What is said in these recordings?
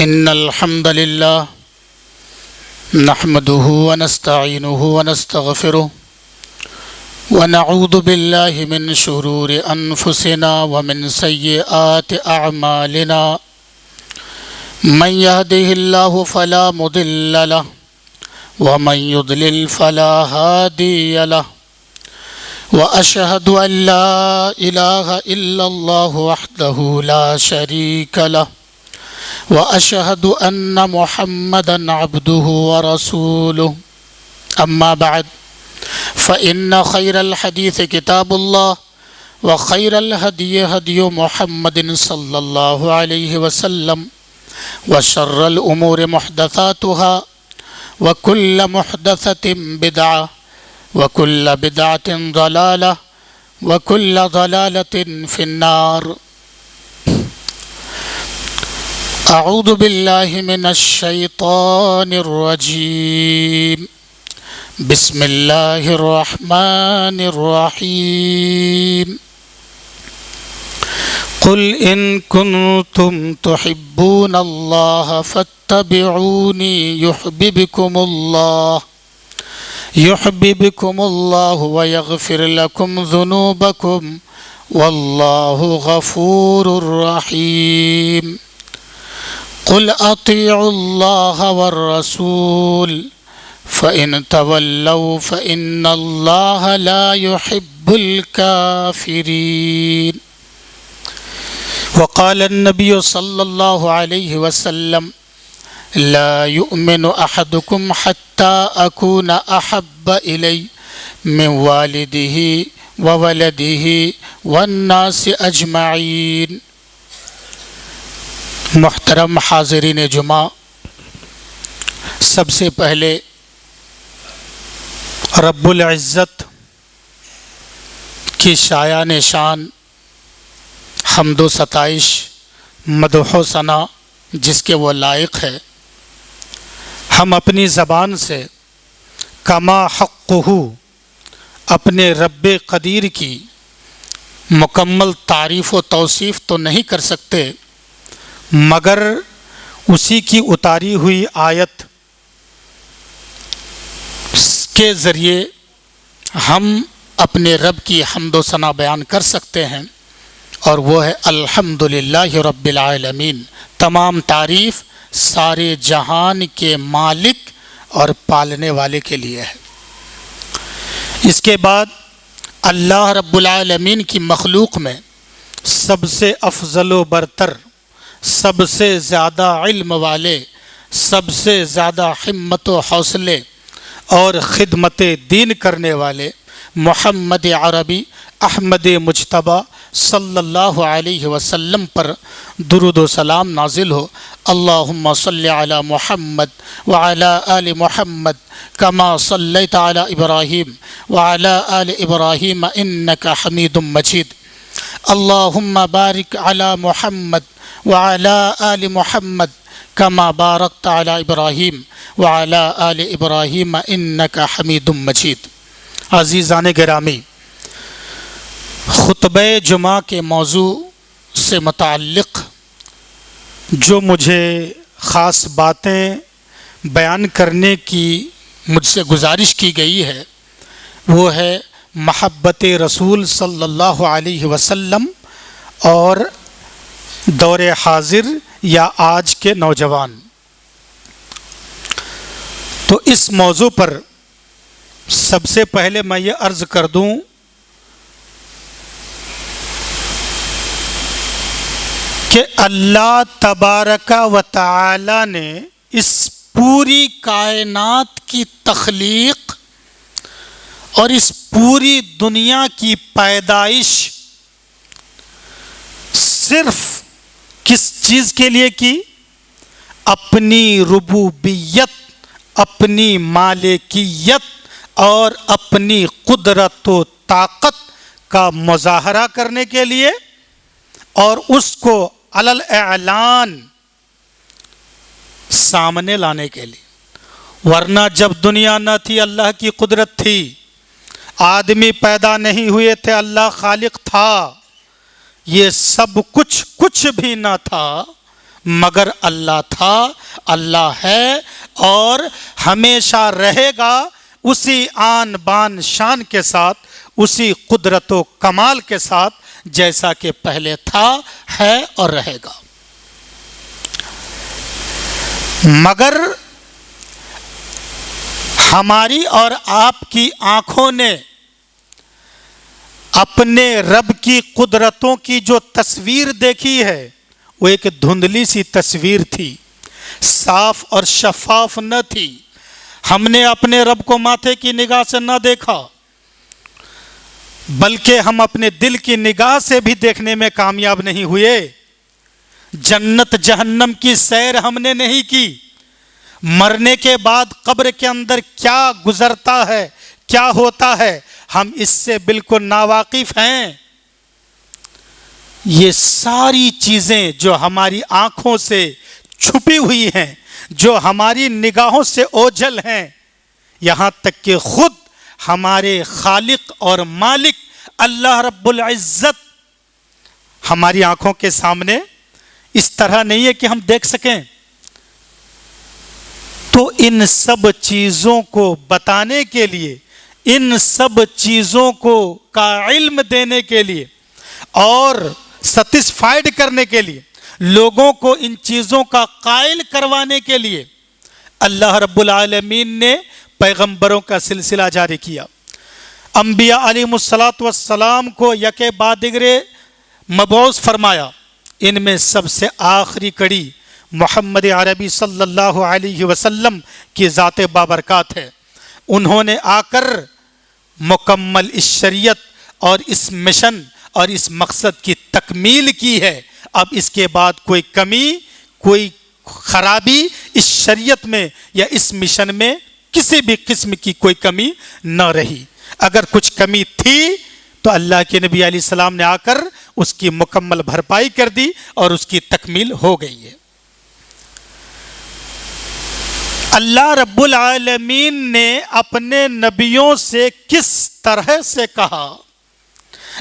إن الحمد لله نحمده ونستعينه ونستغفره ونعوذ بالله من شرور أنفسنا ومن سيئات أعمالنا من يهده الله فلا مضل له ومن يضلل فلا هادي له وأشهد أن لا إله إلا الله وحده لا شريك له وأشهد أن محمدًا عبده ورسوله أما بعد فإن خير الحديث كتاب الله وخير الهدي هدي محمد صلى الله عليه وسلم وشر الأمور محدثاتها وكل محدثة بدعة وكل بدعة ضلالة وكل ضلالة في النار أعوذ بالله من الشيطان الرجيم بسم الله الرحمن الرحيم قل إن كنتم تحبون الله فاتبعوني يحببكم الله ويغفر لكم ذنوبكم والله غفور رحيم قل أطيعوا الله والرسول فإن تولوا فإن الله لا يحب الكافرين وقال النبي صلى الله عليه وسلم لا يؤمن أحدكم حتى أكون أحب إلي من والده وولده والناس أجمعين محترم حاضرین جمعہ، سب سے پہلے رب العزت کی شایان شان حمد و ستائش، مدح و ثنا جس کے وہ لائق ہے، ہم اپنی زبان سے کما حقہ اپنے رب قدیر کی مکمل تعریف و توصیف تو نہیں کر سکتے، مگر اسی کی اتاری ہوئی آیت کے ذریعے ہم اپنے رب کی حمد و ثنا بیان کر سکتے ہیں، اور وہ ہے الحمدللہ رب العالمین۔ تمام تعریف سارے جہان کے مالک اور پالنے والے کے لیے ہے۔ اس کے بعد اللہ رب العالمین کی مخلوق میں سب سے افضل و برتر، سب سے زیادہ علم والے، سب سے زیادہ ہمت و حوصلے اور خدمت دین کرنے والے محمد عربی احمد مجتبیٰ صلی اللہ علیہ وسلم پر درود و سلام نازل ہو۔ اللہم صلی علی محمد وعلی آل محمد کما صلیت علی ابراہیم وعلی آل ابراہیم انک حمید مجید۔ اللہم بارک علی محمد وعلى آل محمد كما باركت على إبراهيم وعلى آل إبراهيم إنك حميد مجيد۔ عزیزان گرامی، خطبہ جمعہ کے موضوع سے متعلق جو مجھے خاص باتیں بیان کرنے کی مجھ سے گزارش کی گئی ہے، وہ ہے محبت رسول صلی اللہ علیہ وسلم اور دور حاضر یا آج کے نوجوان۔ تو اس موضوع پر سب سے پہلے میں یہ عرض کر دوں کہ اللہ تبارک و تعالی نے اس پوری کائنات کی تخلیق اور اس پوری دنیا کی پیدائش صرف کس چیز کے لیے کی؟ اپنی ربوبیت، اپنی مالکیت اور اپنی قدرت و طاقت کا مظاہرہ کرنے کے لیے، اور اس کو علی الاعلان سامنے لانے کے لیے۔ ورنہ جب دنیا نہ تھی اللہ کی قدرت تھی، آدمی پیدا نہیں ہوئے تھے اللہ خالق تھا، یہ سب کچھ بھی نہ تھا مگر اللہ تھا، اللہ ہے اور ہمیشہ رہے گا اسی آن بان شان کے ساتھ، اسی قدرت و کمال کے ساتھ جیسا کہ پہلے تھا، ہے اور رہے گا۔ مگر ہماری اور آپ کی آنکھوں نے اپنے رب کی قدرتوں کی جو تصویر دیکھی ہے وہ ایک دھندلی سی تصویر تھی، صاف اور شفاف نہ تھی۔ ہم نے اپنے رب کو ماتھے کی نگاہ سے نہ دیکھا، بلکہ ہم اپنے دل کی نگاہ سے بھی دیکھنے میں کامیاب نہیں ہوئے۔ جنت جہنم کی سیر ہم نے نہیں کی، مرنے کے بعد قبر کے اندر کیا گزرتا ہے، کیا ہوتا ہے، ہم اس سے بالکل ناواقف ہیں۔ یہ ساری چیزیں جو ہماری آنکھوں سے چھپی ہوئی ہیں، جو ہماری نگاہوں سے اوجھل ہیں، یہاں تک کہ خود ہمارے خالق اور مالک اللہ رب العزت ہماری آنکھوں کے سامنے اس طرح نہیں ہے کہ ہم دیکھ سکیں۔ تو ان سب چیزوں کو بتانے کے لیے، ان سب چیزوں کو کا علم دینے کے لیے اور سیٹسفائیڈ کرنے کے لیے، لوگوں کو ان چیزوں کا قائل کروانے کے لیے اللہ رب العالمین نے پیغمبروں کا سلسلہ جاری کیا۔ انبیاء علیہم السلام کو یکے بعد دیگرے مبعوث فرمایا۔ ان میں سب سے آخری کڑی محمد عربی صلی اللہ علیہ وسلم کی ذات بابرکات ہے۔ انہوں نے آ کر مکمل اس شریعت اور اس مشن اور اس مقصد کی تکمیل کی ہے۔ اب اس کے بعد کوئی کمی، کوئی خرابی اس شریعت میں یا اس مشن میں کسی بھی قسم کی کوئی کمی نہ رہی۔ اگر کچھ کمی تھی تو اللہ کے نبی علیہ السلام نے آ کر اس کی مکمل بھرپائی کر دی اور اس کی تکمیل ہو گئی ہے۔ اللہ رب العالمین نے اپنے نبیوں سے کس طرح سے کہا،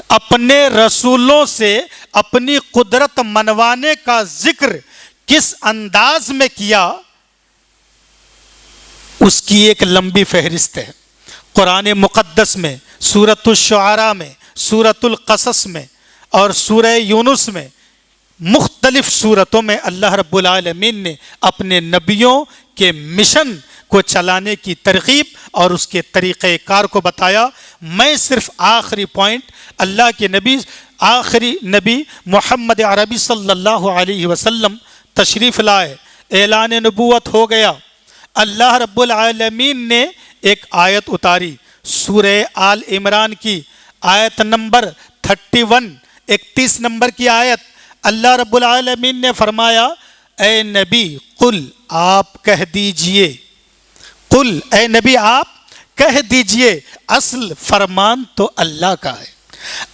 اپنے رسولوں سے اپنی قدرت منوانے کا ذکر کس انداز میں کیا، اس کی ایک لمبی فہرست ہے۔ قرآن مقدس میں، سورۃ الشعراء میں، سورۃ القصص میں اور سورہ یونس میں، مختلف سورتوں میں اللہ رب العالمین نے اپنے نبیوں کے مشن کو چلانے کی ترغیب اور اس کے طریقہ کار کو بتایا۔ میں صرف آخری پوائنٹ، اللہ کے نبی، آخری نبی محمد عربی صلی اللہ علیہ وسلم تشریف لائے، اعلان نبوت ہو گیا۔ اللہ رب العالمین نے ایک آیت اتاری، سورہ آل عمران کی آیت نمبر 31، 31 نمبر کی آیت۔ اللہ رب العالمین نے فرمایا، اے نبی قل، آپ کہہ دیجئے، قل، اے نبی آپ کہہ دیجئے، اصل فرمان تو اللہ کا ہے،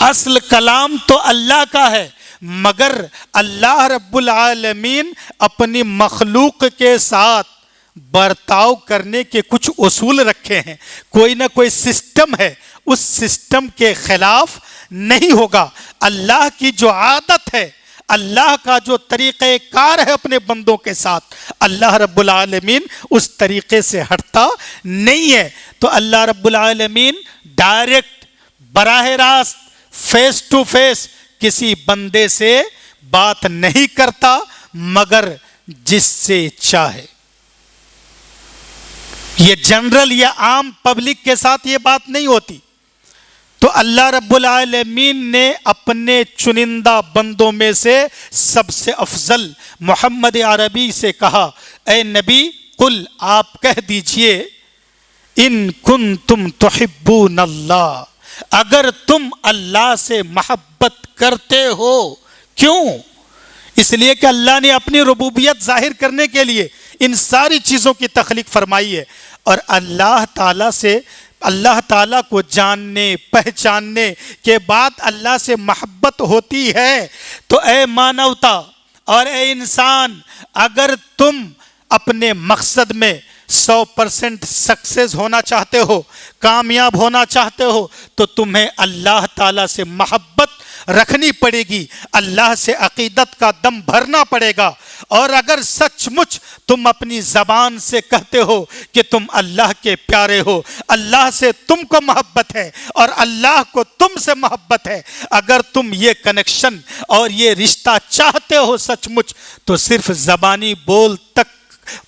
اصل کلام تو اللہ کا ہے، مگر اللہ رب العالمین اپنی مخلوق کے ساتھ برتاؤ کرنے کے کچھ اصول رکھے ہیں، کوئی نہ کوئی سسٹم ہے، اس سسٹم کے خلاف نہیں ہوگا۔ اللہ کی جو عادت ہے، اللہ کا جو طریقہ کار ہے اپنے بندوں کے ساتھ، اللہ رب العالمین اس طریقے سے ہٹتا نہیں ہے۔ تو اللہ رب العالمین ڈائریکٹ، براہ راست، فیس ٹو فیس کسی بندے سے بات نہیں کرتا، مگر جس سے چاہے۔ یہ جنرل یا عام پبلک کے ساتھ یہ بات نہیں ہوتی۔ تو اللہ رب العالمین نے اپنے چنندہ بندوں میں سے سب سے افضل محمد عربی سے کہا، اے نبی قل، آپ کہہ دیجئے، ان کنتم تحبون اللہ، اگر تم اللہ سے محبت کرتے ہو۔ کیوں؟ اس لیے کہ اللہ نے اپنی ربوبیت ظاہر کرنے کے لیے ان ساری چیزوں کی تخلیق فرمائی ہے، اور اللہ تعالیٰ سے، اللہ تعالیٰ کو جاننے پہچاننے کے بعد اللہ سے محبت ہوتی ہے۔ تو اے مانوتا اور اے انسان، اگر تم اپنے مقصد میں 100% سکسیس ہونا چاہتے ہو، کامیاب ہونا چاہتے ہو، تو تمہیں اللہ تعالیٰ سے محبت رکھنی پڑے گی، اللہ سے عقیدت کا دم بھرنا پڑے گا۔ اور اگر سچ مچ تم اپنی زبان سے کہتے ہو کہ تم اللہ کے پیارے ہو، اللہ سے تم کو محبت ہے اور اللہ کو تم سے محبت ہے، اگر تم یہ کنیکشن اور یہ رشتہ چاہتے ہو سچ مچ، تو صرف زبانی بول تک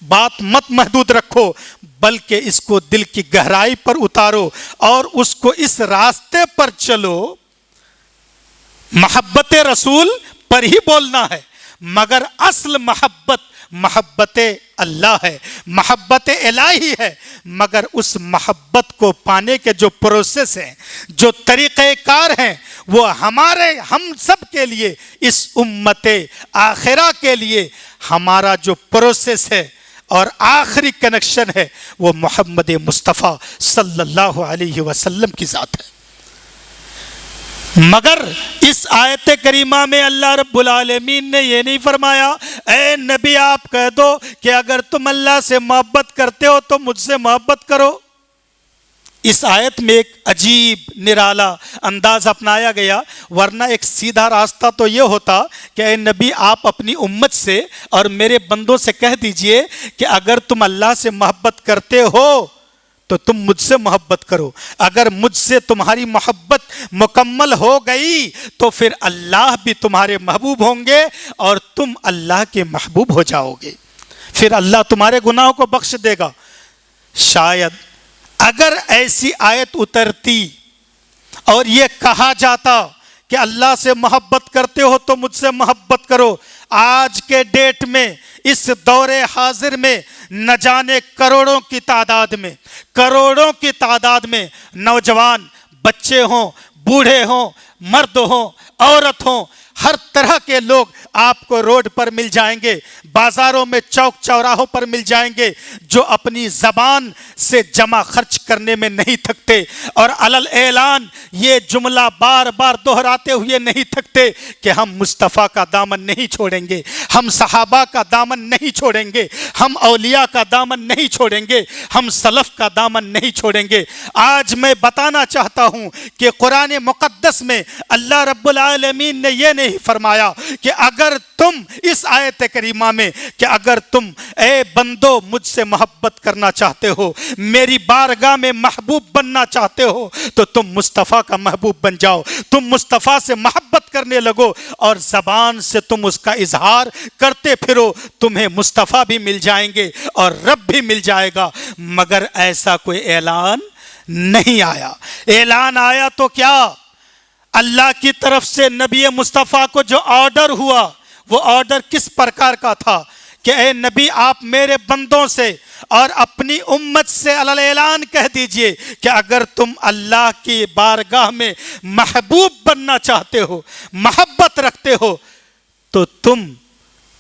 بات مت محدود رکھو، بلکہ اس کو دل کی گہرائی پر اتارو اور اس کو اس راستے پر چلو۔ محبت رسول پر ہی بولنا ہے، مگر اصل محبت اللہ ہے، محبت الہی ہے، مگر اس محبت کو پانے کے جو پروسیس ہیں، جو طریقہ کار ہیں، وہ ہم سب کے لیے، اس امت آخرہ کے لیے ہمارا جو پروسیس ہے اور آخری کنیکشن ہے وہ محمد مصطفیٰ صلی اللہ علیہ وسلم کی ذات ہے۔ مگر اس آیت کریمہ میں اللہ رب العالمین نے یہ نہیں فرمایا اے نبی آپ کہہ دو کہ اگر تم اللہ سے محبت کرتے ہو تو مجھ سے محبت کرو۔ اس آیت میں ایک عجیب نرالا انداز اپنایا گیا، ورنہ ایک سیدھا راستہ تو یہ ہوتا کہ اے نبی آپ اپنی امت سے اور میرے بندوں سے کہہ دیجئے کہ اگر تم اللہ سے محبت کرتے ہو تو تم مجھ سے محبت کرو، اگر مجھ سے تمہاری محبت مکمل ہو گئی تو پھر اللہ بھی تمہارے محبوب ہوں گے اور تم اللہ کے محبوب ہو جاؤ گے، پھر اللہ تمہارے گناہوں کو بخش دے گا۔ شاید اگر ایسی آیت اترتی اور یہ کہا جاتا کہ اللہ سے محبت کرتے ہو تو مجھ سے محبت کرو، آج کے ڈیٹ میں اس دور حاضر میں نہ جانے کروڑوں کی تعداد میں نوجوان، بچے ہوں، بوڑھے ہوں، مرد ہوں، عورت ہوں، ہر طرح کے لوگ آپ کو روڈ پر مل جائیں گے، بازاروں میں چوک چوراہوں پر مل جائیں گے، جو اپنی زبان سے جمع خرچ کرنے میں نہیں تھکتے اور علل اعلان یہ جملہ بار بار دہراتے ہوئے نہیں تھکتے کہ ہم مصطفیٰ کا دامن نہیں چھوڑیں گے، ہم صحابہ کا دامن نہیں چھوڑیں گے، ہم اولیاء کا دامن نہیں چھوڑیں گے، ہم سلف کا دامن نہیں چھوڑیں گے۔ آج میں بتانا چاہتا ہوں کہ قرآن مقدس میں اللہ رب العالمین نے یہ نہیں فرمایا کہ اگر تم اس آیت کریمہ میں کہ اگر تم اے بندو مجھ سے محبت کرنا چاہتے ہو، میری بارگاہ میں محبوب بننا چاہتے ہو تو تم مصطفیٰ کا محبوب بن جاؤ، تم مصطفیٰ سے محبت کرنے لگو اور زبان سے تم اس کا اظہار کرتے پھرو، تمہیں مصطفیٰ بھی مل جائیں گے اور رب بھی مل جائے گا۔ مگر ایسا کوئی اعلان نہیں آیا۔ اعلان آیا تو کیا؟ اللہ کی طرف سے نبی مصطفیٰ کو جو آرڈر ہوا وہ آرڈر کس پرکار کا تھا کہ اے نبی آپ میرے بندوں سے اور اپنی امت سے علل اعلان کہہ دیجئے کہ اگر تم اللہ کی بارگاہ میں محبوب بننا چاہتے ہو، محبت رکھتے ہو تو تم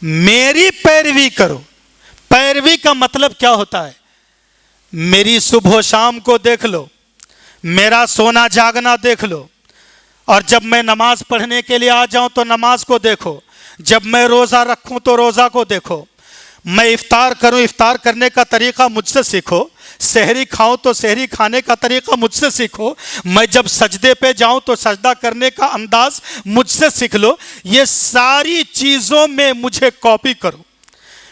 میری پیروی کرو۔ پیروی کا مطلب کیا ہوتا ہے؟ میری صبح و شام کو دیکھ لو، میرا سونا جاگنا دیکھ لو، اور جب میں نماز پڑھنے کے لیے آ جاؤں تو نماز کو دیکھو، جب میں روزہ رکھوں تو روزہ کو دیکھو، میں افطار کروں افطار کرنے کا طریقہ مجھ سے سیکھو، سحری کھاؤں تو سحری کھانے کا طریقہ مجھ سے سیکھو، میں جب سجدے پہ جاؤں تو سجدہ کرنے کا انداز مجھ سے سیکھ لو۔ یہ ساری چیزوں میں مجھے کاپی کرو،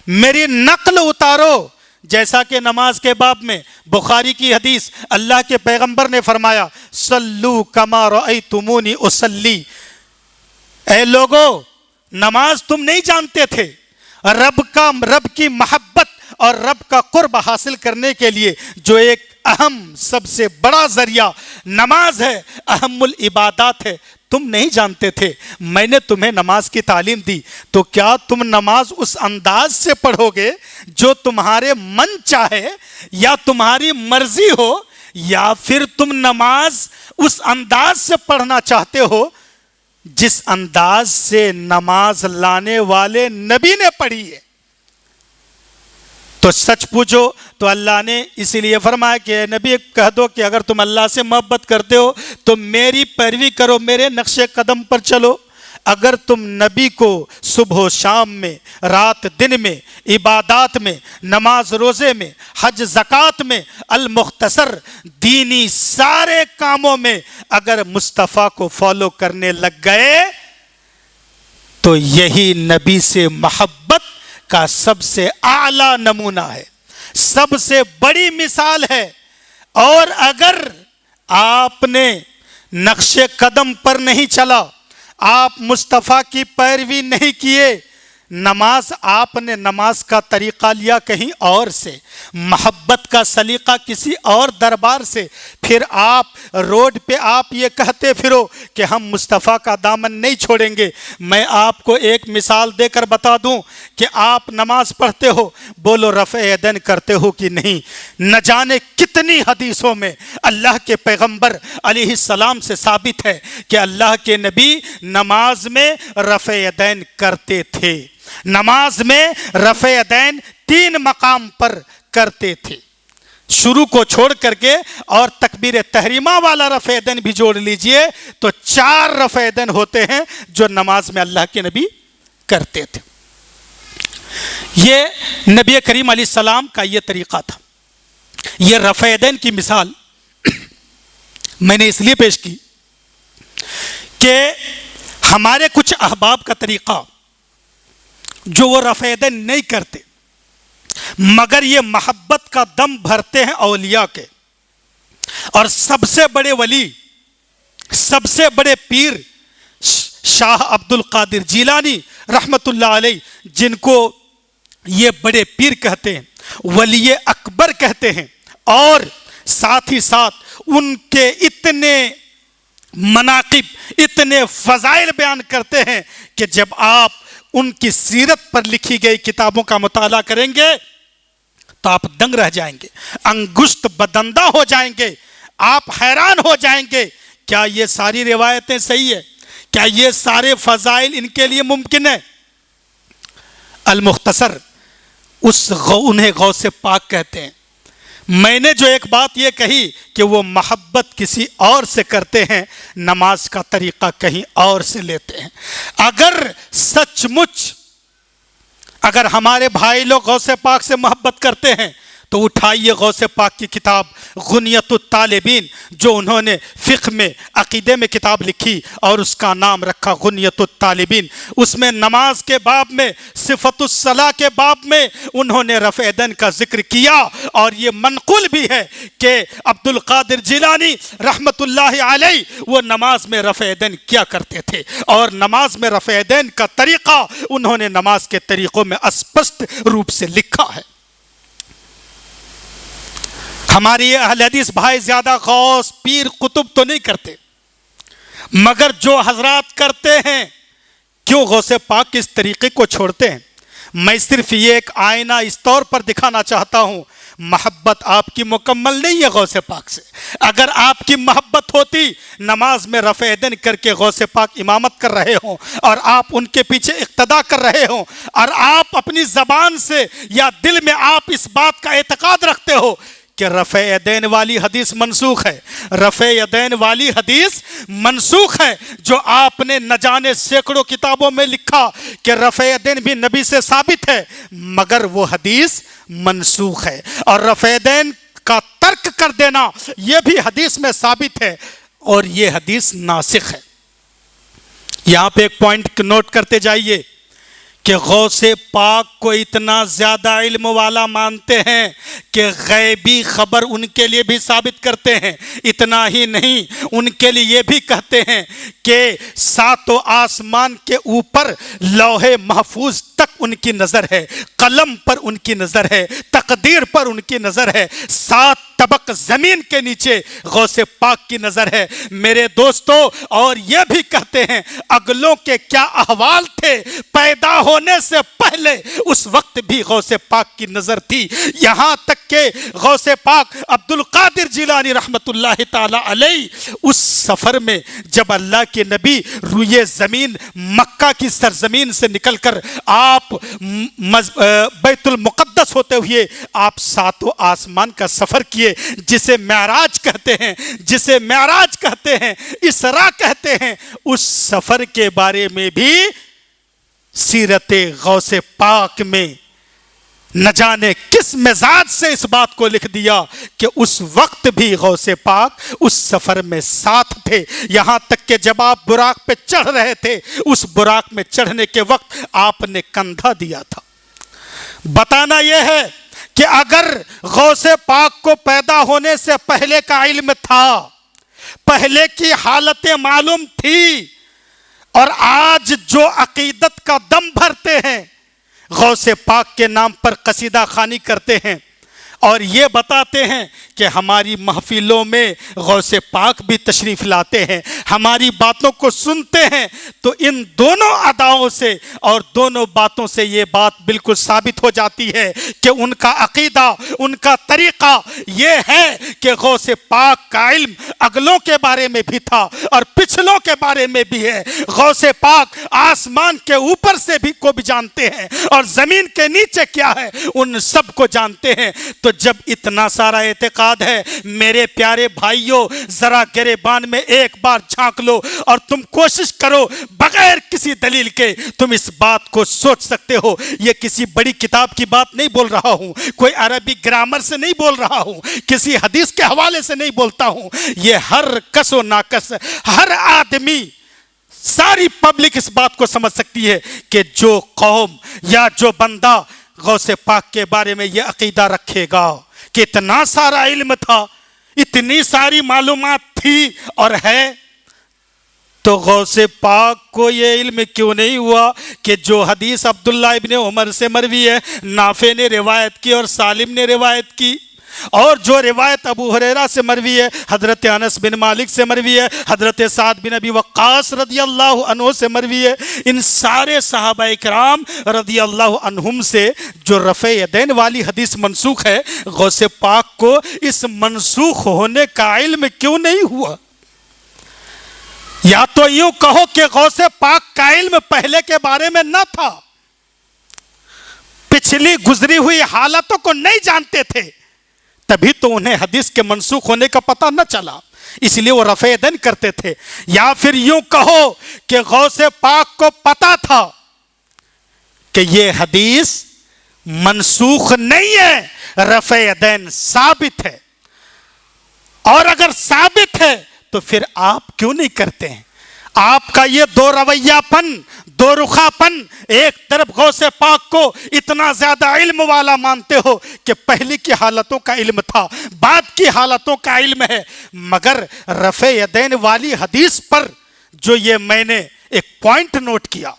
میری نقل اتارو، جیسا کہ نماز کے باب میں بخاری کی حدیث اللہ کے پیغمبر نے فرمایا صلو کما رأیتمونی اصلی۔ اے لوگو، نماز تم نہیں جانتے تھے، رب کی محبت اور رب کا قرب حاصل کرنے کے لیے جو ایک اہم سب سے بڑا ذریعہ نماز ہے، اہم العبادات ہے، تم نہیں جانتے تھے، میں نے تمہیں نماز کی تعلیم دی، تو کیا تم نماز اس انداز سے پڑھو گے جو تمہارے من چاہے یا تمہاری مرضی ہو، یا پھر تم نماز اس انداز سے پڑھنا چاہتے ہو جس انداز سے نماز لانے والے نبی نے پڑھی ہے؟ تو سچ پوچھو تو اللہ نے اسی لیے فرمایا کہ اے نبی کہہ دو کہ اگر تم اللہ سے محبت کرتے ہو تو میری پیروی کرو، میرے نقش قدم پر چلو۔ اگر تم نبی کو صبح و شام میں، رات دن میں، عبادات میں، نماز روزے میں، حج زکوٰۃ میں، المختصر دینی سارے کاموں میں اگر مصطفیٰ کو فالو کرنے لگ گئے تو یہی نبی سے محبت کا سب سے اعلیٰ نمونہ ہے، سب سے بڑی مثال ہے۔ اور اگر آپ نے نقش قدم پر نہیں چلا، آپ مصطفیٰ کی پیروی نہیں کیے، آپ نے نماز کا طریقہ لیا کہیں اور سے، محبت کا سلیقہ کسی اور دربار سے، پھر آپ روڈ پہ آپ یہ کہتے پھرو کہ ہم مصطفیٰ کا دامن نہیں چھوڑیں گے۔ میں آپ کو ایک مثال دے کر بتا دوں کہ آپ نماز پڑھتے ہو، بولو رفع یدین کرتے ہو کہ نہیں؟ نہ جانے کتنی حدیثوں میں اللہ کے پیغمبر علیہ السلام سے ثابت ہے کہ اللہ کے نبی نماز میں رفع یدین کرتے تھے، نماز میں رفع یدین 3 مقام پر کرتے تھے۔ شروع کو چھوڑ کر کے اور تکبیر تحریمہ والا رفع یدین بھی جوڑ لیجئے تو 4 رفع یدین ہوتے ہیں جو نماز میں اللہ کے نبی کرتے تھے۔ یہ نبی کریم علیہ السلام کا یہ طریقہ تھا۔ یہ رفع یدین کی مثال میں نے اس لیے پیش کی کہ ہمارے کچھ احباب کا طریقہ جو وہ رفع یدین نہیں کرتے مگر یہ محبت کا دم بھرتے ہیں اولیاء کے، اور سب سے بڑے ولی، سب سے بڑے پیر شاہ عبد القادر جیلانی رحمت اللہ علیہ، جن کو یہ بڑے پیر کہتے ہیں، ولی اکبر کہتے ہیں، اور ساتھ ہی ساتھ ان کے اتنے مناقب، اتنے فضائل بیان کرتے ہیں کہ جب آپ ان کی سیرت پر لکھی گئی کتابوں کا مطالعہ کریں گے تو آپ دنگ رہ جائیں گے، انگشت بدندہ ہو جائیں گے، آپ حیران ہو جائیں گے کیا یہ ساری روایتیں صحیح ہے؟ کیا یہ سارے فضائل ان کے لیے ممکن ہے؟ المختصر انہیں غوث پاک کہتے ہیں۔ میں نے جو ایک بات یہ کہی کہ وہ محبت کسی اور سے کرتے ہیں، نماز کا طریقہ کہیں اور سے لیتے ہیں۔ اگر سچ مچ اگر ہمارے بھائی لوگ غوث پاک سے محبت کرتے ہیں تو اٹھائیے غوث پاک کی کتاب غنیت الطالبین، جو انہوں نے فقہ میں، عقیدے میں کتاب لکھی اور اس کا نام رکھا غنیت الطالبین۔ اس میں نماز کے باب میں، صفت الصلاح کے باب میں انہوں نے رفع یدین کا ذکر کیا، اور یہ منقول بھی ہے کہ عبد القادر جیلانی رحمت اللہ علیہ وہ نماز میں رفع یدین کیا کرتے تھے، اور نماز میں رفع یدین کا طریقہ انہوں نے نماز کے طریقوں میں اسپشٹ روپ سے لکھا ہے۔ ہماری یہ اہل حدیث بھائی زیادہ غوث پیر قطب تو نہیں کرتے، مگر جو حضرات کرتے ہیں کیوں غوث پاک اس طریقے کو چھوڑتے ہیں؟ میں صرف یہ ایک آئینہ اس طور پر دکھانا چاہتا ہوں، محبت آپ کی مکمل نہیں ہے غوث پاک سے۔ اگر آپ کی محبت ہوتی، نماز میں رفع یدین کر کے غوث پاک امامت کر رہے ہوں اور آپ ان کے پیچھے اقتدا کر رہے ہوں، اور آپ اپنی زبان سے یا دل میں آپ اس بات کا اعتقاد رکھتے ہو کہ رفع یدین والی حدیث منسوخ ہے، رفع یدین والی حدیث منسوخ ہے، جو آپ نے نہ جانے سینکڑوں کتابوں میں لکھا کہ رفع یدین بھی نبی سے ثابت ہے، مگر وہ حدیث منسوخ ہے، اور رفع یدین کا ترک کر دینا یہ بھی حدیث میں ثابت ہے، اور یہ حدیث ناسخ ہے۔ یہاں پہ ایک پوائنٹ نوٹ کرتے جائیے کہ غوث پاک کو اتنا زیادہ علم والا مانتے ہیں کہ غیبی خبر ان کے لیے بھی ثابت کرتے ہیں۔ اتنا ہی نہیں، ان کے لیے یہ بھی کہتے ہیں کہ 7 آسمان کے اوپر لوح محفوظ تک ان کی نظر ہے، قلم پر ان کی نظر ہے، تقدیر پر ان کی نظر ہے، 7 طبق زمین کے نیچے غوث پاک کی نظر ہے۔ میرے دوستو، اور یہ بھی کہتے ہیں اگلوں کے کیا احوال تھے، پیدا ہونے سے پہلے اس وقت بھی غوث پاک کی نظر تھی۔ یہاں تک کہ غوث پاک عبد القادر جیلانی رحمت اللہ تعالی علیہ اس سفر میں جب اللہ کے نبی روئے زمین مکہ کی سرزمین سے نکل کر آپ بیت المقدس خوش ہوتے ہوئے آپ ساتوں آسمان کا سفر کیے، جسے معراج کہتے ہیں، جسے معراج کہتے ہیں، اسراء کہتے ہیں۔ اس سفر کے بارے میں بھی سیرت غوث پاک میں نہ جانے کس مزاج سے اس بات کو لکھ دیا کہ اس وقت بھی غوث پاک اس سفر میں ساتھ تھے، یہاں تک کہ جب آپ براق پہ چڑھ رہے تھے، اس براق میں چڑھنے کے وقت آپ نے کندھا دیا تھا۔ بتانا یہ ہے کہ اگر غوث پاک کو پیدا ہونے سے پہلے کا علم تھا، پہلے کی حالتیں معلوم تھی، اور آج جو عقیدت کا دم بھرتے ہیں، غوث پاک کے نام پر قصیدہ خوانی کرتے ہیں اور یہ بتاتے ہیں کہ ہماری محفلوں میں غوث پاک بھی تشریف لاتے ہیں، ہماری باتوں کو سنتے ہیں، تو ان دونوں اداؤں سے اور دونوں باتوں سے یہ بات بالکل ثابت ہو جاتی ہے کہ ان کا عقیدہ، ان کا طریقہ یہ ہے کہ غوث پاک کا علم اگلوں کے بارے میں بھی تھا اور پچھلوں کے بارے میں بھی ہے۔ غوث پاک آسمان کے اوپر سے بھی کو بھی جانتے ہیں اور زمین کے نیچے کیا ہے ان سب کو جانتے ہیں۔ تو جب اتنا سارا اعتقاد ہے میرے پیارے بھائیوں، ذرا گریبان میں ایک بار جھانک لو اور تم کوشش کرو بغیر کسی دلیل کے تم اس بات کو سوچ سکتے ہو۔ یہ کسی بڑی کتاب کی بات نہیں بول رہا ہوں، کوئی عربی گرامر سے نہیں بول رہا ہوں، کسی حدیث کے حوالے سے نہیں بولتا ہوں، یہ ہر کس و ناکس، ہر آدمی، ساری پبلک اس بات کو سمجھ سکتی ہے کہ جو قوم یا جو بندہ غوث پاک کے بارے میں یہ عقیدہ رکھے گا کہ اتنا سارا علم تھا، اتنی ساری معلومات تھی اور ہے، تو غوث پاک کو یہ علم کیوں نہیں ہوا کہ جو حدیث عبداللہ ابن عمر سے مروی ہے، نافع نے روایت کی اور سالم نے روایت کی، اور جو روایت ابو ہریرہ سے مروی ہے، حضرت انس بن مالک سے مروی ہے، حضرت سعد بن ابی وقاص رضی اللہ عنہ سے مروی ہے، ان سارے صحابہ اکرام رضی اللہ عنہم سے جو رفع یدین والی حدیث منسوخ ہے، غوث پاک کو اس منسوخ ہونے کا علم کیوں نہیں ہوا؟ یا تو یوں کہو کہ غوث پاک کا علم پہلے کے بارے میں نہ تھا، پچھلی گزری ہوئی حالتوں کو نہیں جانتے تھے، تبھی تو انہیں حدیث کے منسوخ ہونے کا پتہ نہ چلا، اس لیے وہ رفع یدین کرتے تھے۔ یا پھر یوں کہو کہ غوث پاک کو پتہ تھا کہ یہ حدیث منسوخ نہیں ہے، رفع یدین ثابت ہے، اور اگر ثابت ہے تو پھر آپ کیوں نہیں کرتے ہیں؟ آپ کا یہ دو رویہ پن، دو رخا پن، ایک طرف غوث پاک کو اتنا زیادہ علم والا مانتے ہو کہ پہلی کی حالتوں کا علم تھا، بعد کی حالتوں کا علم ہے، مگر رفع یدین والی حدیث پر جو یہ میں نے ایک پوائنٹ نوٹ کیا،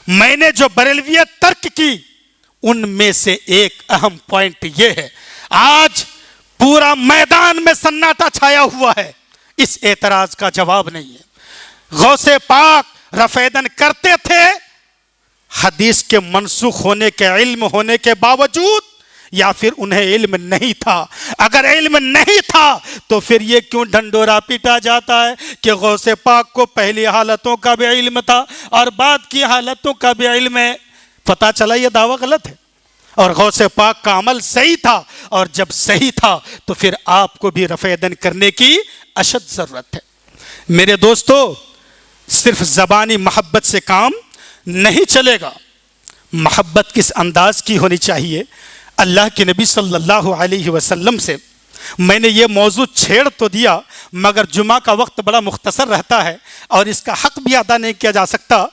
میں نے جو بریلویت ترک کی، ان میں سے ایک اہم پوائنٹ یہ ہے، آج پورا میدان میں سناٹا چھایا ہوا ہے، اس اعتراض کا جواب نہیں ہے۔ غوث پاک رفع یدین کرتے تھے حدیث کے منسوخ ہونے کے علم ہونے کے باوجود، یا پھر انہیں علم نہیں تھا؟ اگر علم نہیں تھا تو پھر یہ کیوں ڈھنڈورا پیٹا جاتا ہے کہ غوث پاک کو پہلی حالتوں کا بھی علم تھا اور بعد کی حالتوں کا بھی علم ہے؟ پتہ چلا یہ دعویٰ غلط ہے، اور غوث پاک کا عمل صحیح تھا، اور جب صحیح تھا تو پھر آپ کو بھی رفع یدین کرنے کی اشد ضرورت ہے۔ میرے دوستو، صرف زبانی محبت سے کام نہیں چلے گا، محبت کس انداز کی ہونی چاہیے؟ اللہ کے نبی صلی اللہ علیہ وسلم سے میں نے یہ موضوع چھیڑ تو دیا، مگر جمعہ کا وقت بڑا مختصر رہتا ہے اور اس کا حق بھی ادا نہیں کیا جا سکتا۔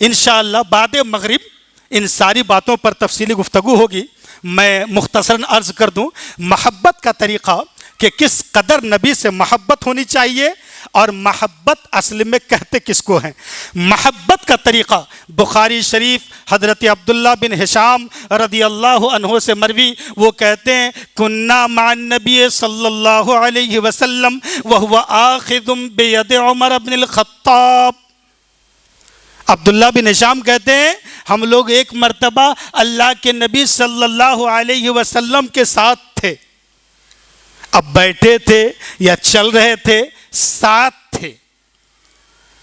انشاءاللہ بعد مغرب ان ساری باتوں پر تفصیلی گفتگو ہوگی۔ میں مختصراً عرض کر دوں محبت کا طریقہ، کہ کس قدر نبی سے محبت ہونی چاہیے اور محبت اصل میں کہتے کس کو ہیں۔ محبت کا طریقہ بخاری شریف حضرت عبداللہ بن ہشام رضی اللہ عنہ سے مروی، وہ کہتے ہیں کننا مع النبی صلی اللہ علیہ وسلم وہو آخذ بید عمر بن الخطاب۔ عبداللہ بن ہشام کہتے ہیں ہم لوگ ایک مرتبہ اللہ کے نبی صلی اللہ علیہ وسلم کے ساتھ تھے، اب بیٹھے تھے یا چل رہے تھے، ساتھ تھے،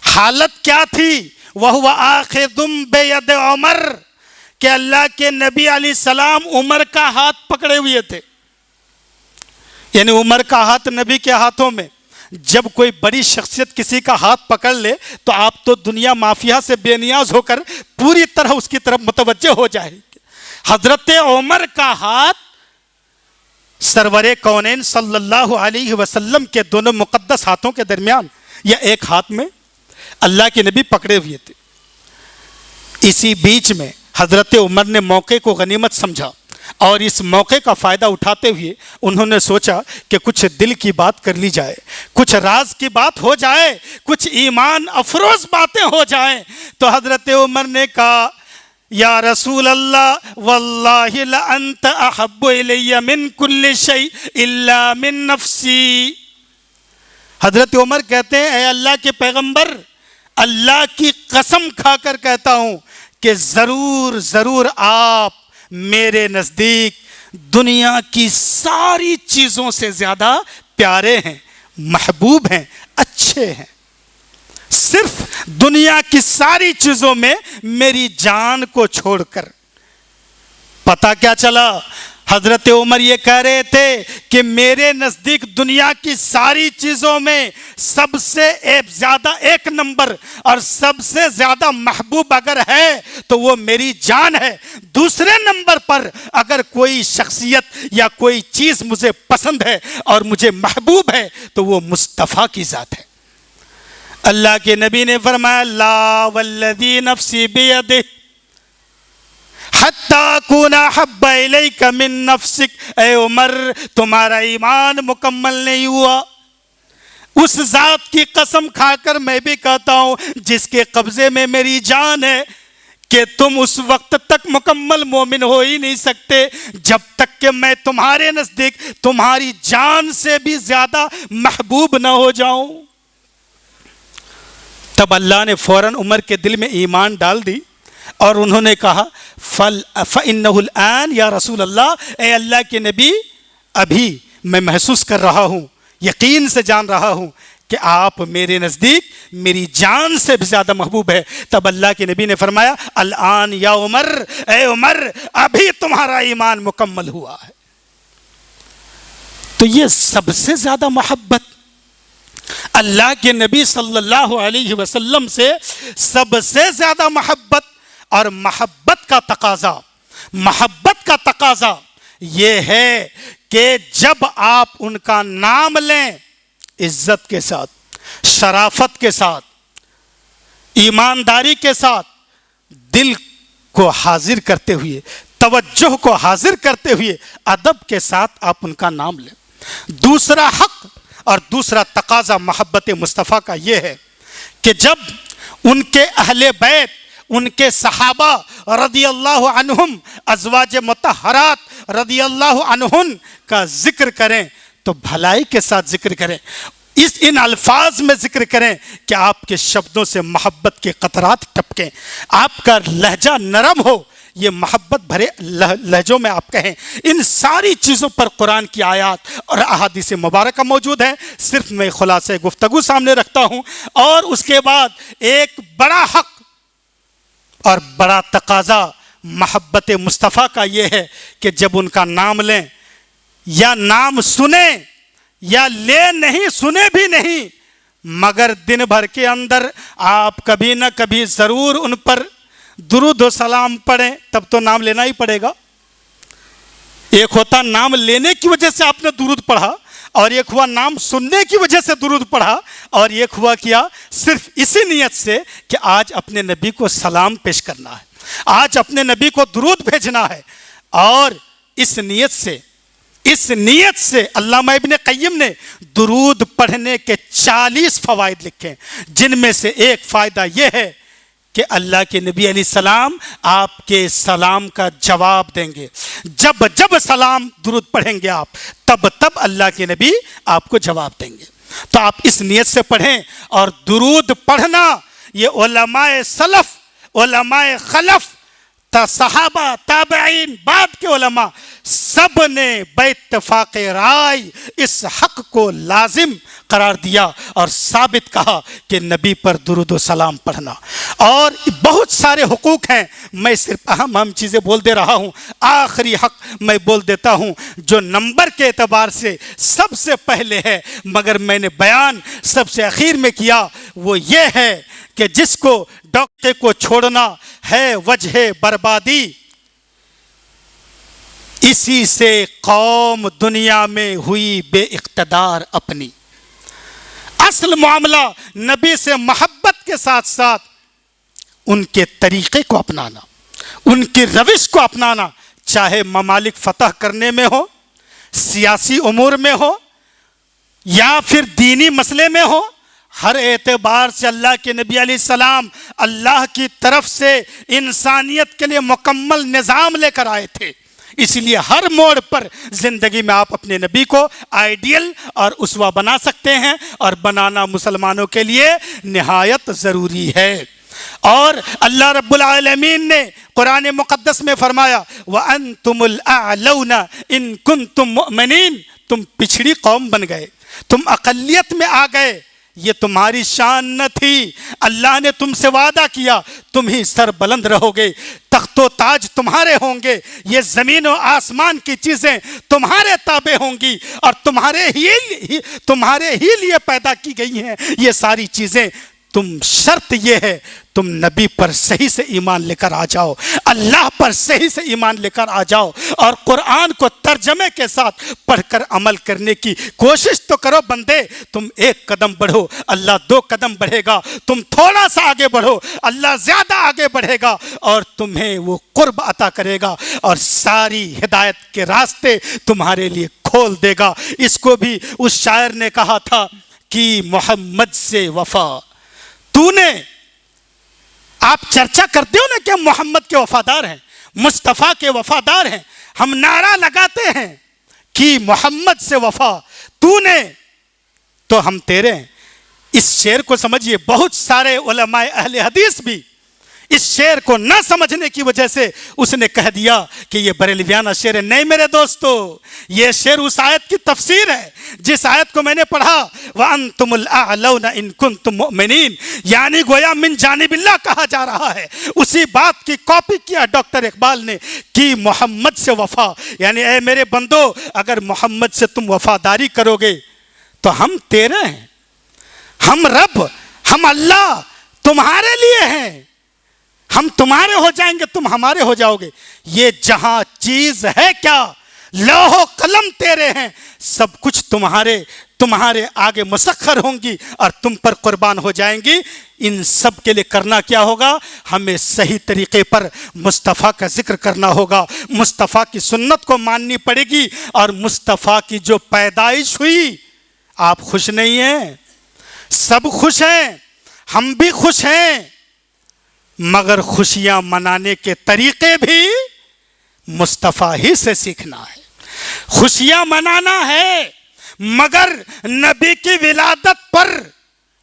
حالت کیا تھی؟ وَهُوَ آخِذٌ بِيَدِ عمر، کہ اللہ کے نبی علیہ السلام عمر کا ہاتھ پکڑے ہوئے تھے، یعنی عمر کا ہاتھ نبی کے ہاتھوں میں۔ جب کوئی بڑی شخصیت کسی کا ہاتھ پکڑ لے تو آپ تو دنیا مافیا سے بے نیاز ہو کر پوری طرح اس کی طرف متوجہ ہو جائے۔ حضرت عمر کا ہاتھ سرور کونین صلی اللہ علیہ وسلم کے دونوں مقدس ہاتھوں کے درمیان یا ایک ہاتھ میں اللہ کے نبی پکڑے ہوئے تھے۔ اسی بیچ میں حضرت عمر نے موقع کو غنیمت سمجھا اور اس موقع کا فائدہ اٹھاتے ہوئے انہوں نے سوچا کہ کچھ دل کی بات کر لی جائے، کچھ راز کی بات ہو جائے، کچھ ایمان افروز باتیں ہو جائیں۔ تو حضرت عمر نے کہا یا رسول اللہ واللہ لانت احب الی من کل شیء الا من نفسی۔ حضرت عمر کہتے ہیں اے اللہ کے پیغمبر، اللہ کی قسم کھا کر کہتا ہوں کہ ضرور ضرور آپ میرے نزدیک دنیا کی ساری چیزوں سے زیادہ پیارے ہیں، محبوب ہیں، اچھے ہیں۔ صرف دنیا کی ساری چیزوں میں میری جان کو چھوڑ کر۔ پتہ کیا چلا؟ حضرت عمر یہ کہہ رہے تھے کہ میرے نزدیک دنیا کی ساری چیزوں میں سب سے زیادہ ایک نمبر اور سب سے زیادہ محبوب اگر ہے تو وہ میری جان ہے۔ دوسرے نمبر پر اگر کوئی شخصیت یا کوئی چیز مجھے پسند ہے اور مجھے محبوب ہے تو وہ مصطفیٰ کی ذات ہے۔ اللہ کے نبی نے فرمایا لا والذی نفسی بیدہ حتی اکون احب الیک من نفسک۔ اے عمر، تمہارا ایمان مکمل نہیں ہوا۔ اس ذات کی قسم کھا کر میں بھی کہتا ہوں جس کے قبضے میں میری جان ہے کہ تم اس وقت تک مکمل مومن ہو ہی نہیں سکتے جب تک کہ میں تمہارے نزدیک تمہاری جان سے بھی زیادہ محبوب نہ ہو جاؤں۔ تب اللہ نے فوراً عمر کے دل میں ایمان ڈال دی اور انہوں نے کہا فَإِنَّهُ الْآن یا رسول اللہ، اے اللہ کے نبی، ابھی میں محسوس کر رہا ہوں، یقین سے جان رہا ہوں کہ آپ میرے نزدیک میری جان سے بھی زیادہ محبوب ہے۔ تب اللہ کے نبی نے فرمایا الآن یا عمر، اے عمر، ابھی تمہارا ایمان مکمل ہوا ہے۔ تو یہ سب سے زیادہ محبت اللہ کے نبی صلی اللہ علیہ وسلم سے، سب سے زیادہ محبت اور محبت کا تقاضا یہ ہے کہ جب آپ ان کا نام لیں عزت کے ساتھ، شرافت کے ساتھ، ایمانداری کے ساتھ، دل کو حاضر کرتے ہوئے، توجہ کو حاضر کرتے ہوئے، ادب کے ساتھ آپ ان کا نام لیں۔ دوسرا حق اور دوسرا تقاضا محبت مصطفیٰ کا یہ ہے کہ جب ان کے اہل بیت، ان کے صحابہ رضی اللہ عنہم، ازواج مطہرات رضی اللہ عنہن کا ذکر کریں تو بھلائی کے ساتھ ذکر کریں، ان الفاظ میں ذکر کریں کہ آپ کے شبدوں سے محبت کے قطرات ٹپکیں، آپ کا لہجہ نرم ہو، یہ محبت بھرے لہجوں میں آپ کہیں۔ ان ساری چیزوں پر قرآن کی آیات اور احادیث مبارکہ موجود ہیں، صرف میں خلاصہ گفتگو سامنے رکھتا ہوں۔ اور اس کے بعد ایک بڑا حق اور بڑا تقاضا محبت مصطفیٰ کا یہ ہے کہ جب ان کا نام لیں یا نام سنیں یا لے نہیں سنے بھی نہیں، مگر دن بھر کے اندر آپ کبھی نہ کبھی ضرور ان پر درود و سلام پڑھیں، تب تو نام لینا ہی پڑے گا۔ ایک ہوتا نام لینے کی وجہ سے آپ نے درود پڑھا، اور ایک ہوا نام سننے کی وجہ سے درود پڑھا، اور ایک ہوا کیا صرف اسی نیت سے کہ آج اپنے نبی کو سلام پیش کرنا ہے، آج اپنے نبی کو درود بھیجنا ہے۔ اور اس نیت سے علامہ ابن قیم نے درود پڑھنے کے 40 فوائد لکھے، جن میں سے ایک فائدہ یہ ہے کہ اللہ کے نبی علیہ السلام آپ کے سلام کا جواب دیں گے۔ جب جب سلام درود پڑھیں گے آپ، تب تب اللہ کے نبی آپ کو جواب دیں گے۔ تو آپ اس نیت سے پڑھیں۔ اور درود پڑھنا یہ علماء سلف، علماء خلف، صحابہ، تابعین، بعد کے علماء سب نے بے اتفاق رائے اس حق کو لازم قرار دیا اور ثابت کہا کہ نبی پر درود و سلام پڑھنا۔ اور بہت سارے حقوق ہیں، میں صرف اہم چیزیں بول دے رہا ہوں۔ آخری حق میں بول دیتا ہوں جو نمبر کے اعتبار سے سب سے پہلے ہے مگر میں نے بیان سب سے اخیر میں کیا، وہ یہ ہے کہ جس کو ڈاکٹر کو چھوڑنا ہے وجہ بربادی، اسی سے قوم دنیا میں ہوئی بے اقتدار اپنی۔ اصل معاملہ نبی سے محبت کے ساتھ ساتھ ان کے طریقے کو اپنانا، ان کی روش کو اپنانا، چاہے ممالک فتح کرنے میں ہو، سیاسی امور میں ہو یا پھر دینی مسئلے میں ہو، ہر اعتبار سے اللہ کے نبی علیہ السلام اللہ کی طرف سے انسانیت کے لیے مکمل نظام لے کر آئے تھے۔ اس لیے ہر موڑ پر زندگی میں آپ اپنے نبی کو آئیڈیل اور اسوہ بنا سکتے ہیں، اور بنانا مسلمانوں کے لیے نہایت ضروری ہے۔ اور اللہ رب العالمین نے قرآن مقدس میں فرمایا وَأَنْتُمُ الْأَعْلَوْنَ إِن كُنْتُم مُؤْمِنِينَ، تم پچھڑی قوم بن گئے، تم اقلیت میں آ گئے، یہ تمہاری شان نہ تھی، اللہ نے تم سے وعدہ کیا تم ہی سر بلند رہو گے، تخت و تاج تمہارے ہوں گے، یہ زمین و آسمان کی چیزیں تمہارے تابع ہوں گی، اور تمہارے ہی لیے پیدا کی گئی ہیں یہ ساری چیزیں۔ تم شرط یہ ہے تم نبی پر صحیح سے ایمان لے کر آ جاؤ، اللہ پر صحیح سے ایمان لے کر آ جاؤ، اور قرآن کو ترجمے کے ساتھ پڑھ کر عمل کرنے کی کوشش تو کرو بندے۔ تم ایک قدم بڑھو اللہ 2 قدم بڑھے گا، تم تھوڑا سا آگے بڑھو اللہ زیادہ آگے بڑھے گا، اور تمہیں وہ قرب عطا کرے گا اور ساری ہدایت کے راستے تمہارے لیے کھول دے گا۔ اس کو بھی اس شاعر نے کہا تھا کہ محمد سے وفا تو نے، آپ چرچا کرتے ہو نا کہ ہم محمد کے وفادار ہیں، مصطفیٰ کے وفادار ہیں، ہم نعرہ لگاتے ہیں کہ محمد سے وفا تو نے تو ہم تیرے ہیں۔ اس شعر کو سمجھیے، بہت سارے علماء اہل حدیث بھی اس شعر کو نہ سمجھنے کی وجہ سے اس نے کہہ دیا کہ یہ بریلویانہ شعر ہے۔ نہیں میرے دوستو، یہ شعر اس آیت کی تفسیر ہے جس آیت کو میں نے پڑھا وَأَنْتُمُ الْأَعْلَوْنَ إِن كُنْتُم مُؤْمِنِينَ، یعنی گویا من جانب اللہ کہا جا رہا ہے۔ اسی بات کی کاپی کیا ڈاکٹر اقبال نے کہ محمد سے وفا، یعنی اے میرے بندو اگر محمد سے تم وفاداری کرو گے تو ہم تیرے ہیں، ہم رب، ہم اللہ تمہارے لیے ہیں، ہم تمہارے ہو جائیں گے تم ہمارے ہو جاؤ گے۔ یہ جہاں چیز ہے کیا، لوح و قلم تیرے ہیں، سب کچھ تمہارے آگے مسخر ہوں گی اور تم پر قربان ہو جائیں گی۔ ان سب کے لیے کرنا کیا ہوگا؟ ہمیں صحیح طریقے پر مصطفیٰ کا ذکر کرنا ہوگا، مصطفیٰ کی سنت کو ماننی پڑے گی، اور مصطفیٰ کی جو پیدائش ہوئی، آپ خوش نہیں ہیں؟ سب خوش ہیں، ہم بھی خوش ہیں، مگر خوشیاں منانے کے طریقے بھی مصطفیٰ ہی سے سیکھنا ہے۔ خوشیاں منانا ہے، مگر نبی کی ولادت پر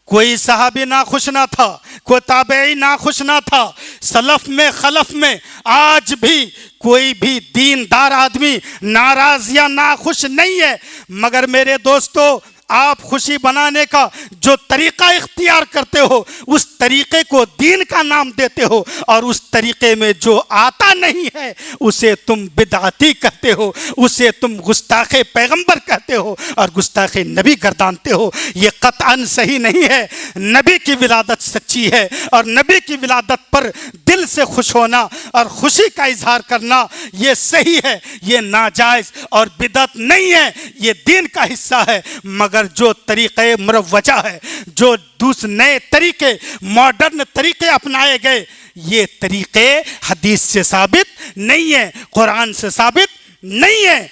کوئی صحابی ناخوش نہ تھا، کوئی تابعی ناخوش نہ تھا، سلف میں خلف میں آج بھی کوئی بھی دیندار آدمی ناراض یا ناخوش نہیں ہے، مگر میرے دوستو آپ خوشی بنانے کا جو طریقہ اختیار کرتے ہو اس طریقے کو دین کا نام دیتے ہو، اور اس طریقے میں جو آتا نہیں ہے اسے تم بدعتی کہتے ہو، اسے تم گستاخ پیغمبر کہتے ہو اور گستاخ نبی گردانتے ہو۔ یہ قطعاً صحیح نہیں ہے۔ نبی کی ولادت سچی ہے، اور نبی کی ولادت پر دل سے خوش ہونا اور خوشی کا اظہار کرنا یہ صحیح ہے، یہ ناجائز اور بدعت نہیں ہے، یہ دین کا حصہ ہے۔ مگر جو طریقے مروجہ ہے، جو نئے طریقے ماڈرن طریقے اپنائے گئے، یہ طریقے حدیث سے ثابت نہیں ہے، قرآن سے ثابت نہیں ہے۔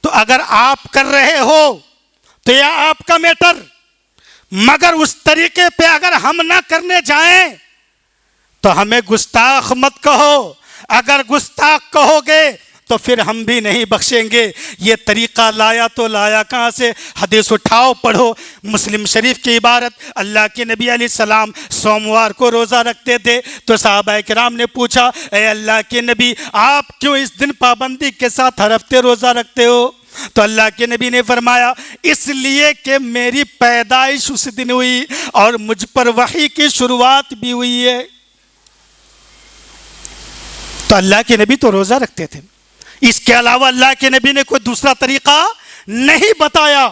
تو اگر آپ کر رہے ہو تو یہ آپ کا میٹر، مگر اس طریقے پہ اگر ہم نہ کرنے جائیں تو ہمیں گستاخ مت کہو، اگر گستاخ کہو گے تو پھر ہم بھی نہیں بخشیں گے۔ یہ طریقہ لایا تو لایا کہاں سے؟ حدیث اٹھاؤ پڑھو، مسلم شریف کی عبارت، اللہ کے نبی علیہ السلام سوموار کو روزہ رکھتے تھے، تو صحابہ کرام نے پوچھا اے اللہ کے نبی آپ کیوں اس دن پابندی کے ساتھ ہر ہفتے روزہ رکھتے ہو؟ تو اللہ کے نبی نے فرمایا اس لیے کہ میری پیدائش اس دن ہوئی اور مجھ پر وحی کی شروعات بھی ہوئی ہے۔ تو اللہ کے نبی تو روزہ رکھتے تھے، اس کے علاوہ اللہ کے نبی نے کوئی دوسرا طریقہ نہیں بتایا۔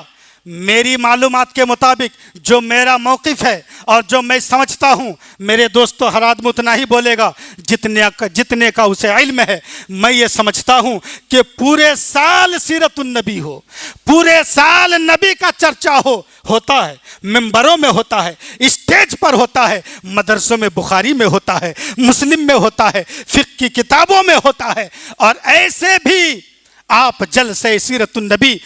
میری معلومات کے مطابق جو میرا موقف ہے اور جو میں سمجھتا ہوں، میرے دوستو ہر آدمی اتنا ہی بولے گا جتنے کا اسے علم ہے، میں یہ سمجھتا ہوں کہ پورے سال سیرت النبی ہو، پورے سال نبی کا چرچا ہوتا ہے، ممبروں میں ہوتا ہے، اسٹیج پر ہوتا ہے، مدرسوں میں بخاری میں ہوتا ہے، مسلم میں ہوتا ہے، فقہ کی کتابوں میں ہوتا ہے، اور ایسے بھی آپ جلسہ سیرت النبی،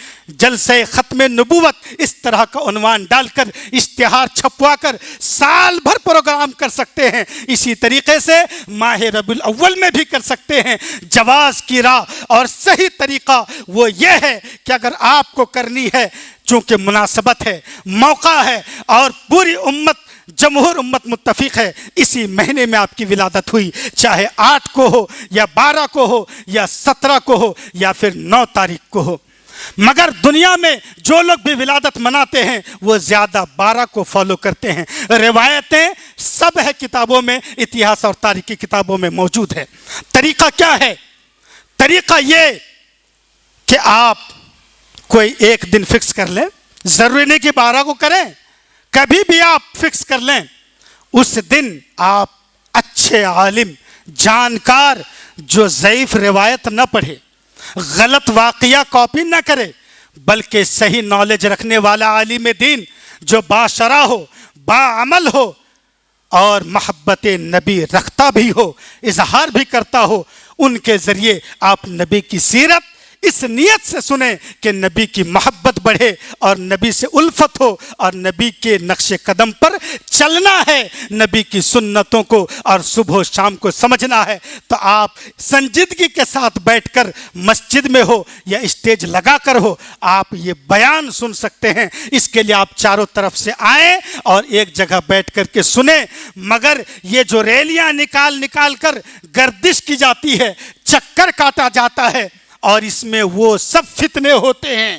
جلسہ ختم نبوت اس طرح کا عنوان ڈال کر اشتہار چھپوا کر سال بھر پروگرام کر سکتے ہیں۔ اسی طریقے سے ماہ ربیع الاول میں بھی کر سکتے ہیں۔ جواز کی راہ اور صحیح طریقہ وہ یہ ہے کہ اگر آپ کو کرنی ہے، چونکہ مناسبت ہے، موقع ہے، اور پوری امت جمہور امت متفق ہے، اسی مہینے میں آپ کی ولادت ہوئی، چاہے 8 کو ہو یا 12 کو ہو یا 17 کو ہو یا پھر 9 تاریخ کو ہو۔ مگر دنیا میں جو لوگ بھی ولادت مناتے ہیں وہ زیادہ 12 کو فالو کرتے ہیں۔ روایتیں سب ہے کتابوں میں، اتہاس اور تاریخ کی کتابوں میں موجود ہے۔ طریقہ کیا ہے؟ طریقہ یہ کہ آپ کوئی ایک دن فکس کر لیں، ضروری نہیں کہ 12 کو کریں، کبھی بھی آپ فکس کر لیں۔ اس دن آپ اچھے عالم، جانکار، جو ضعیف روایت نہ پڑھے، غلط واقعہ کاپی نہ کرے، بلکہ صحیح نالج رکھنے والا عالم دین جو باشرع ہو، باعمل ہو اور محبت نبی رکھتا بھی ہو، اظہار بھی کرتا ہو، ان کے ذریعے آپ نبی کی سیرت اس نیت سے سنیں کہ نبی کی محبت بڑھے اور نبی سے الفت ہو اور نبی کے نقش قدم پر چلنا ہے، نبی کی سنتوں کو اور صبح و شام کو سمجھنا ہے۔ تو آپ سنجیدگی کے ساتھ بیٹھ کر مسجد میں ہو یا اسٹیج لگا کر ہو، آپ یہ بیان سن سکتے ہیں۔ اس کے لیے آپ چاروں طرف سے آئیں اور ایک جگہ بیٹھ کر کے سنیں۔ مگر یہ جو ریلیاں نکال کر گردش کی جاتی ہے، چکر کاٹا جاتا ہے، اور اس میں وہ سب فتنے ہوتے ہیں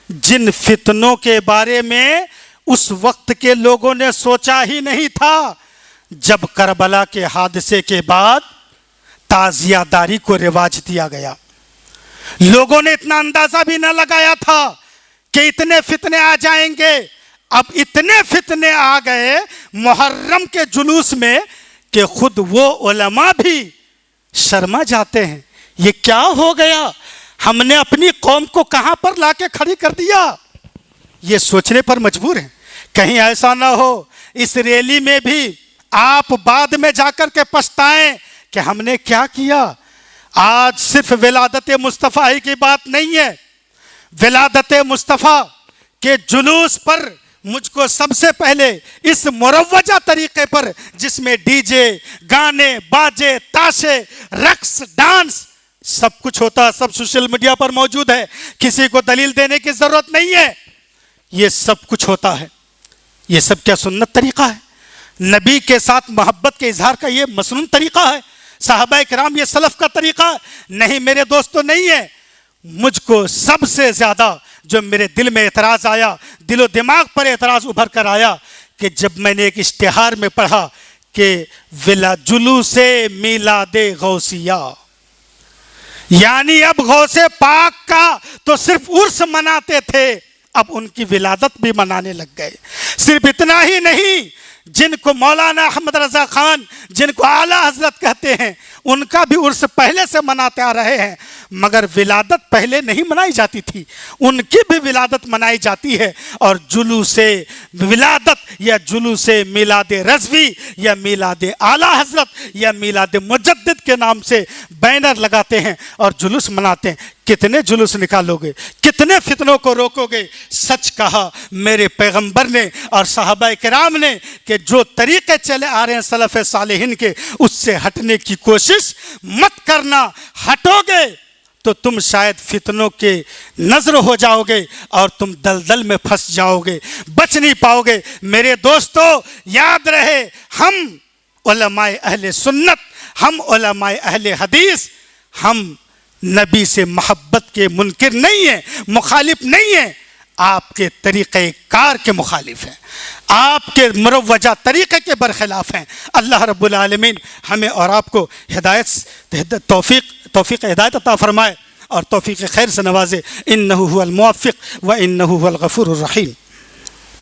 جن فتنوں کے بارے میں اس وقت کے لوگوں نے سوچا ہی نہیں تھا۔ جب کربلا کے حادثے کے بعد تعزیہ داری کو رواج دیا گیا، لوگوں نے اتنا اندازہ بھی نہ لگایا تھا کہ اتنے فتنے آ جائیں گے۔ اب اتنے فتنے آ گئے محرم کے جلوس میں کہ خود وہ علماء بھی شرما جاتے ہیں۔ یہ کیا ہو گیا؟ ہم نے اپنی قوم کو کہاں پر لا کے کھڑی کر دیا؟ یہ سوچنے پر مجبور ہیں، کہیں ایسا نہ ہو اس ریلی میں بھی آپ بعد میں جا کر کے پچھتائیں کہ ہم نے کیا کیا۔ آج صرف ولادت مصطفیٰ ہی کی بات نہیں ہے، ولادت مصطفیٰ کے جلوس پر مجھ کو سب سے پہلے اس مروجہ طریقے پر، جس میں ڈی جے، گانے، باجے، تاشے، رقص، ڈانس سب کچھ ہوتا ہے، سب سوشل میڈیا پر موجود ہے، کسی کو دلیل دینے کی ضرورت نہیں ہے، یہ سب کچھ ہوتا ہے۔ یہ سب کیا سنت طریقہ ہے؟ نبی کے ساتھ محبت کے اظہار کا یہ مسنون طریقہ ہے؟ صحابہ کرام یہ سلف کا طریقہ نہیں؟ میرے دوستو نہیں ہے۔ مجھ کو سب سے زیادہ جو میرے دل میں اعتراض آیا، دل و دماغ پر اعتراض ابھر کر آیا، کہ جب میں نے ایک اشتہار میں پڑھا کہ جلوس میلاد غوثیہ، یعنی اب غوث پاک کا تو صرف عرس مناتے تھے، اب ان کی ولادت بھی منانے لگ گئے۔ صرف اتنا ہی نہیں، جن کو مولانا احمد رضا خان، جن کو اعلیٰ حضرت کہتے ہیں، ان کا بھی عرس پہلے سے مناتے آ رہے ہیں، مگر ولادت پہلے نہیں منائی جاتی تھی، ان کی بھی ولادت منائی جاتی ہے۔ اور جلوس ولادت یا جلوس میلاد رضوی یا میلاد اعلیٰ حضرت یا میلاد مجدد کے نام سے بینر لگاتے ہیں اور جلوس مناتے ہیں۔ کتنے جلوس نکالو گے؟ کتنے فتنوں کو روکو گے؟ سچ کہا میرے پیغمبر نے اور صحابہ کرام نے کہ جو طریقے چلے آ رہے ہیں سلف صالحین کے، اس سے ہٹنے کی کوشش مت کرنا۔ ہٹو گے تو تم شاید فتنوں کے نظر ہو جاؤ گے اور تم دلدل میں پھنس جاؤ گے، بچ نہیں پاؤ گے۔ میرے دوستو یاد رہے، ہم علماء اہل سنت، ہم علماء اہل حدیث، ہم نبی سے محبت کے منکر نہیں ہیں، مخالف نہیں ہیں، آپ کے طریقہ کار کے مخالف ہیں، آپ کے مروجہ طریقے کے برخلاف ہیں۔ اللہ رب العالمین ہمیں اور آپ کو توفیق ہدایت عطا فرمائے اور توفیق خیر سے نوازے۔ انہ هو الموفق و انہ هو الغفور الرحیم۔